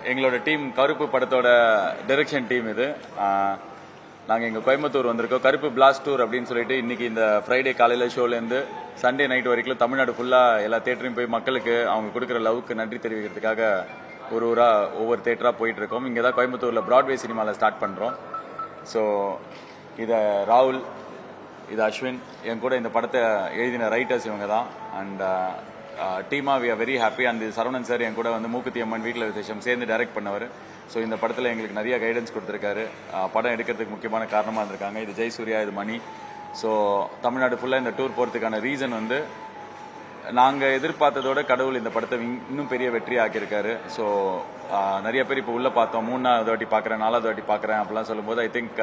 எங்களோட டீம் கருப்பு படத்தோட டைரக்ஷன் டீம் இது. நாங்கள் இங்கே கோயம்புத்தூர் வந்திருக்கோம். கருப்பு பிளாஸ்ட் டூர் அப்படின்னு சொல்லிட்டு இன்னைக்கு இந்த ஃப்ரைடே காலையில் ஷோலேருந்து சண்டே நைட் வரைக்கும் தமிழ்நாடு ஃபுல்லாக எல்லா தேட்டரையும் போய் மக்களுக்கு அவங்க கொடுக்குற லவ்க்கு நன்றி தெரிவிக்கிறதுக்காக ஒரு ஊராக ஒவ்வொரு தேட்டராக போயிட்டு இருக்கோம். இங்கே தான் கோயம்புத்தூரில் பிராட்வே சினிமாவில் ஸ்டார்ட் பண்ணுறோம். ஸோ இதை ராகுல், இது அஸ்வின், என் கூட இந்த படத்தை எழுதின ரைட்டர்ஸ் இவங்க தான். அண்ட் டீமாக we are very happy. And Saravanan sir என் கூட வந்து மூக்குத்தி அம்மன் வீட்டில் விசேஷம் சேர்ந்து டைரக்ட் பண்ணவர். ஸோ இந்த படத்தில் எங்களுக்கு நிறைய கைடன்ஸ் கொடுத்துருக்காரு. படம் எடுக்கிறதுக்கு முக்கியமான காரணமாக இருந்திருக்காங்க. இது ஜெயசூர்யா, இது மணி. ஸோ தமிழ்நாடு ஃபுல்லாக இந்த டூர் போகிறதுக்கான ரீசன் வந்து நாங்கள் எதிர்பார்த்ததோட கடவுள் இந்த படத்தை இன்னும் பெரிய வெற்றி ஆக்கியிருக்காரு. ஸோ நிறைய பேர் இப்போ உள்ளே பார்த்தோம், 3வது வாட்டி பார்க்குறேன், 4வது வாட்டி பார்க்குறேன் அப்படிலாம் சொல்லும்போது I think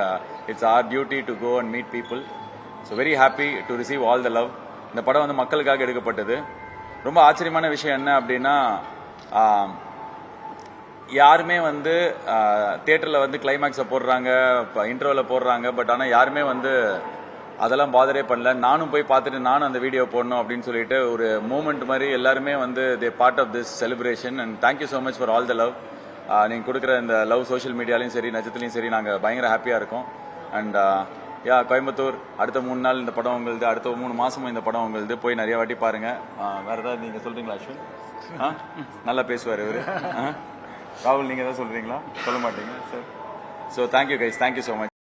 it's our duty to go and meet people. So very happy to receive all the love. இந்த படம் வந்து மக்களுக்காக எடுக்கப்பட்டது. ரொம்ப ஆச்சரியமான விஷயம் என்ன அப்படின்னா, யாருமே வந்து தியேட்டரில் வந்து கிளைமேக்ஸை போடுறாங்க, இன்ட்ரோவில் போடுறாங்க, பட் ஆனால் யாருமே வந்து அதெல்லாம் பாதரே பண்ணல. நானும் போய் பார்த்துட்டு நானும் அந்த வீடியோ போடணும் அப்படின்னு சொல்லிட்டு ஒரு மூமெண்ட் மாதிரி எல்லாருமே வந்து they part of this celebration. And thank you so much for all the love. நீங்கள் கொடுக்குற இந்த லவ் சோஷியல் மீடியாலையும் சரி, நட்சத்திலையும் சரி, நாங்கள் பயங்கர ஹாப்பியாக இருக்கோம். அண்ட் கோயம்புத்தூர் அடுத்த 3 நாள் இந்த படம் உங்களுது, அடுத்த 3 மாசமும் இந்த படம் உங்களுது. போய் நிறைய வாட்டி பாருங்க. வேற ஏதாவது நீங்க சொல்றீங்களா அஸ்வின்? நல்லா பேசுவார் இவரு. ராகுல், நீங்க ஏதாவது சொல்றீங்களா? சொல்ல மாட்டீங்க sir. So thank you guys, thank you so much.